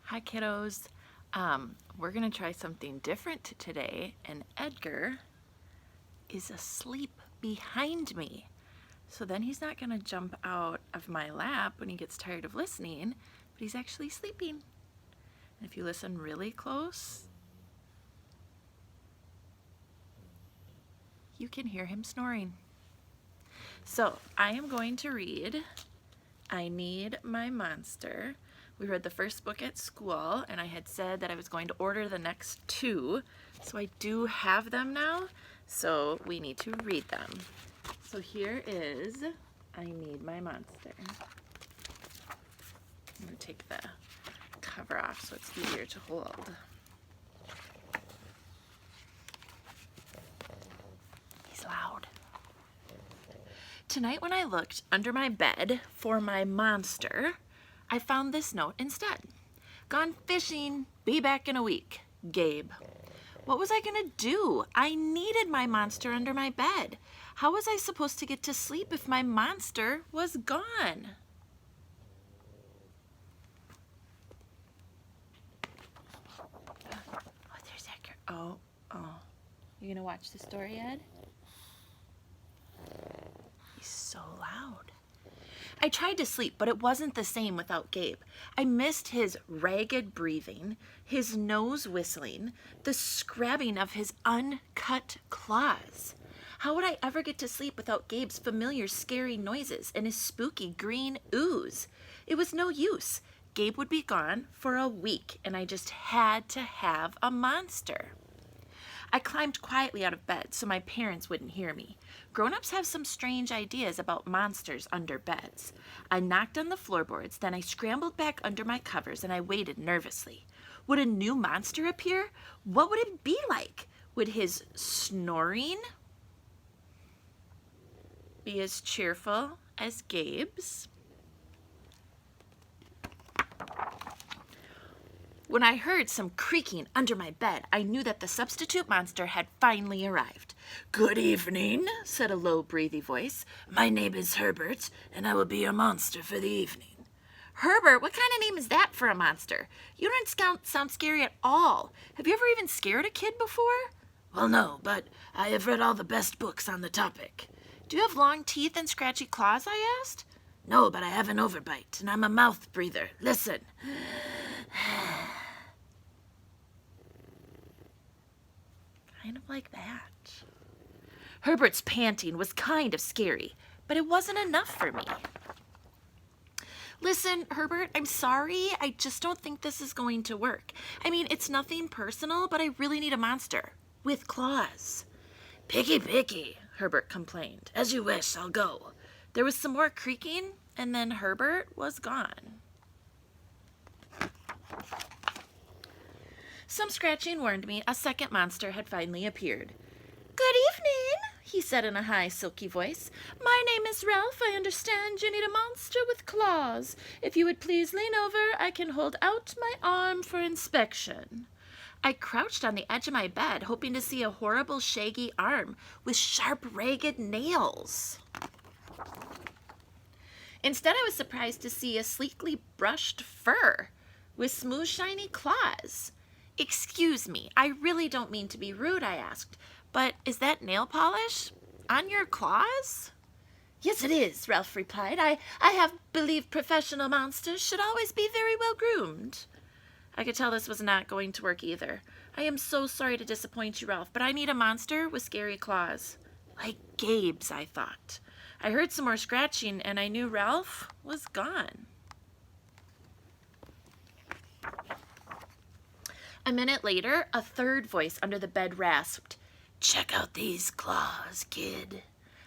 Hi kiddos. We're gonna try something different today, and Edgar is asleep behind me. So then he's not gonna jump out of my lap when he gets tired of listening, but he's actually sleeping. And if you listen really close, you can hear him snoring. So I am going to read I Need My Monster. We read the first book at school, and I had said that I was going to order the next two, so I do have them now, so we need to read them. So here is I Need My Monster. I'm going to take the cover off so it's easier to hold. He's loud. Tonight when I looked under my bed for my monster, I found this note instead. Gone fishing, be back in a week, Gabe. What was I gonna do? I needed my monster under my bed. How was I supposed to get to sleep if my monster was gone? Oh, there's Edgar. Oh. You gonna watch the story, Ed? He's so loud. I tried to sleep, but it wasn't the same without Gabe. I missed his ragged breathing, his nose whistling, the scrabbing of his uncut claws. How would I ever get to sleep without Gabe's familiar scary noises and his spooky green ooze? It was no use. Gabe would be gone for a week, and I just had to have a monster. I climbed quietly out of bed so my parents wouldn't hear me. Grown-ups have some strange ideas about monsters under beds. I knocked on the floorboards, then I scrambled back under my covers and I waited nervously. Would a new monster appear? What would it be like? Would his snoring be as cheerful as Gabe's? When I heard some creaking under my bed, I knew that the substitute monster had finally arrived. "Good evening," said a low, breathy voice. "My name is Herbert, and I will be your monster for the evening." Herbert, what kind of name is that for a monster? You don't sound scary at all. Have you ever even scared a kid before? Well, no, but I have read all the best books on the topic. Do you have long teeth and scratchy claws, I asked. No, but I have an overbite, and I'm a mouth breather. Listen. Kind of like that. Herbert's panting was kind of scary, but it wasn't enough for me. Listen, Herbert, I'm sorry. I just don't think this is going to work. I mean, it's nothing personal, but I really need a monster with claws. Picky, Herbert complained. As you wish, I'll go. There was some more creaking, and then Herbert was gone. Some scratching warned me a second monster had finally appeared. "Good evening," he said in a high, silky voice. "My name is Ralph. I understand you need a monster with claws. If you would please lean over, I can hold out my arm for inspection." I crouched on the edge of my bed, hoping to see a horrible, shaggy arm with sharp, ragged nails. Instead, I was surprised to see a sleekly brushed fur with smooth, shiny claws. "Excuse me, I really don't mean to be rude," I asked, "but is that nail polish on your claws?" "Yes, it is," Ralph replied. I have believed professional monsters should always be very well groomed." I could tell this was not going to work either. "I am so sorry to disappoint you, Ralph, but I need a monster with scary claws. Like Gabe's," I thought. I heard some more scratching, and I knew Ralph was gone. A minute later, a third voice under the bed rasped, "Check out these claws, kid."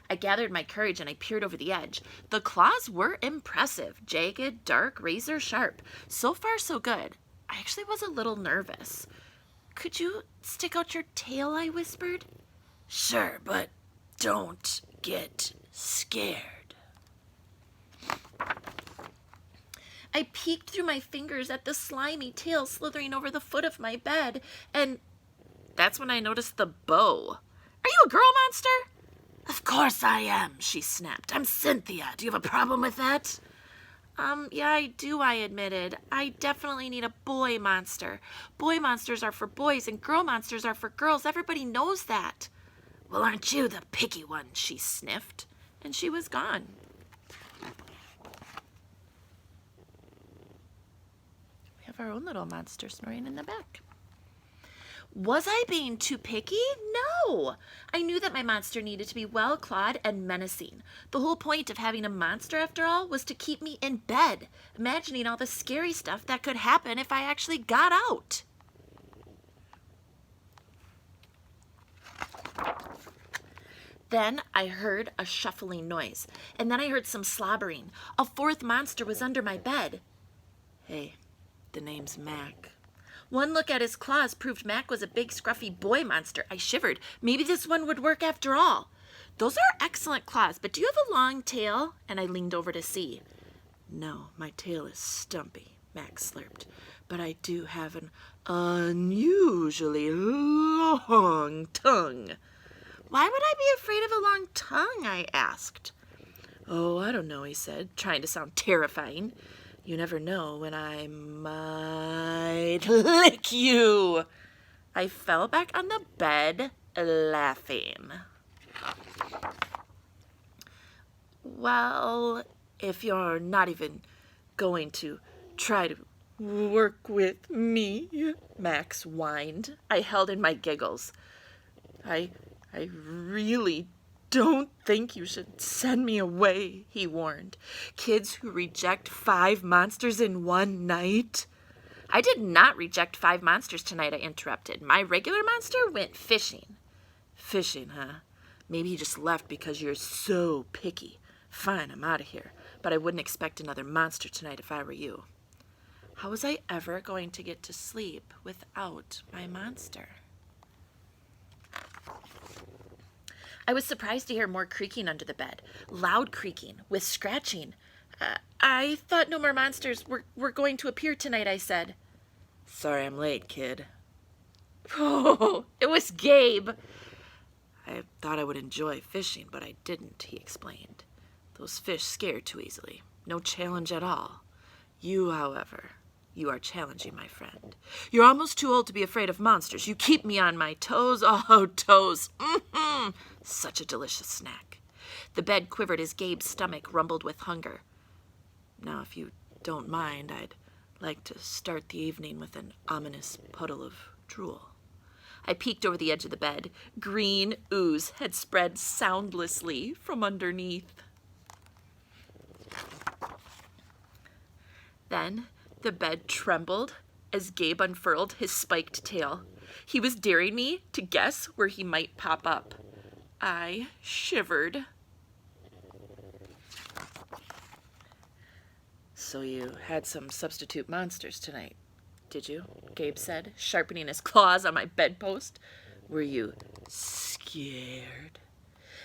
I gathered my courage and I peered over the edge. The claws were impressive, jagged, dark, razor sharp. So far, so good. I actually was a little nervous. "Could you stick out your tail?" I whispered. "Sure, but don't get scared." I peeked through my fingers at the slimy tail slithering over the foot of my bed, and that's when I noticed the bow. "Are you a girl monster?" "Of course I am," she snapped. "I'm Cynthia. Do you have a problem with that?" Yeah, I do, I admitted. I definitely need a boy monster. Boy monsters are for boys and girl monsters are for girls. Everybody knows that. Well, aren't you the picky one? She sniffed, and she was gone. We have our own little monster snoring in the back. Was I being too picky? No. I knew that my monster needed to be well-clawed and menacing. The whole point of having a monster, after all, was to keep me in bed, imagining all the scary stuff that could happen if I actually got out. Then I heard a shuffling noise, and then I heard some slobbering. A fourth monster was under my bed. Hey, the name's Mac. One look at his claws proved Mac was a big, scruffy boy monster. I shivered. Maybe this one would work after all. Those are excellent claws, but do you have a long tail? And I leaned over to see. No, my tail is stumpy, Mac slurped. But I do have an unusually long tongue. Why would I be afraid of a long tongue? I asked. Oh, I don't know, he said, trying to sound terrifying. You never know when I might lick you. I fell back on the bed, laughing. Well, if you're not even going to try to work with me, Max whined. I held in my giggles. I really don't think you should send me away, he warned. Kids who reject 5 monsters in one night? I did not reject 5 monsters tonight, I interrupted. My regular monster went fishing. Fishing, huh? Maybe he just left because you're so picky. Fine, I'm out of here. But I wouldn't expect another monster tonight if I were you. How was I ever going to get to sleep without my monster? I was surprised to hear more creaking under the bed. Loud creaking, with scratching. I thought no more monsters were going to appear tonight, I said. Sorry I'm late, kid. Oh, it was Gabe. I thought I would enjoy fishing, but I didn't, he explained. Those fish scare too easily. No challenge at all. You, however, you are challenging, my friend. You're almost too old to be afraid of monsters. You keep me on my toes. Oh, toes. Mm-hmm. Such a delicious snack. The bed quivered as Gabe's stomach rumbled with hunger. Now, if you don't mind, I'd like to start the evening with an ominous puddle of drool. I peeked over the edge of the bed. Green ooze had spread soundlessly from underneath. Then the bed trembled as Gabe unfurled his spiked tail. He was daring me to guess where he might pop up. I shivered. So you had some substitute monsters tonight, did you? Gabe said, sharpening his claws on my bedpost. Were you scared?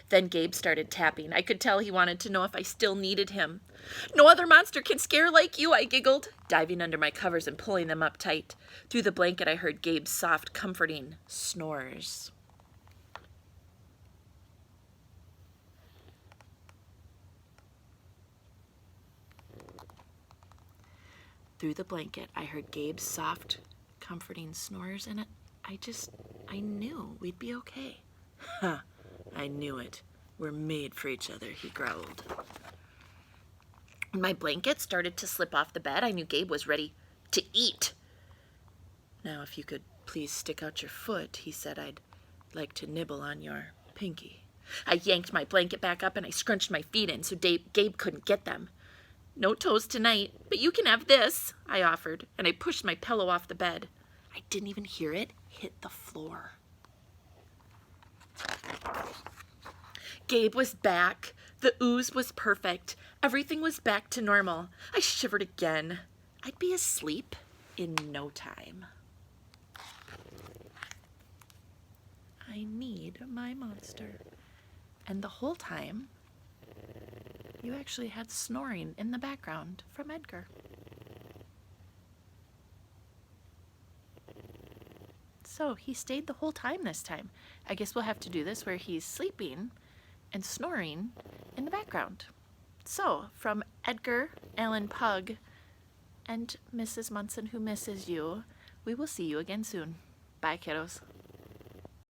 Then Gabe started tapping. I could tell he wanted to know if I still needed him. No other monster can scare like you, I giggled, diving under my covers and pulling them up tight. Through the blanket, I heard Gabe's soft, comforting snores. Through the blanket, I heard Gabe's soft, comforting snores, and I knew we'd be okay. Huh, I knew it. We're made for each other, he growled. When my blanket started to slip off the bed, I knew Gabe was ready to eat. Now, if you could please stick out your foot, he said, I'd like to nibble on your pinky. I yanked my blanket back up and I scrunched my feet in so Gabe couldn't get them. No toes tonight, but you can have this, I offered, and I pushed my pillow off the bed. I didn't even hear it hit the floor. Gabe was back. The ooze was perfect. Everything was back to normal. I shivered again. I'd be asleep in no time. I need my monster. And the whole time, you actually had snoring in the background from Edgar. So he stayed the whole time this time. I guess we'll have to do this where he's sleeping and snoring in the background. So from Edgar Ellen Pug, and Mrs. Munson, who misses you. We will see you again soon. Bye, kiddos.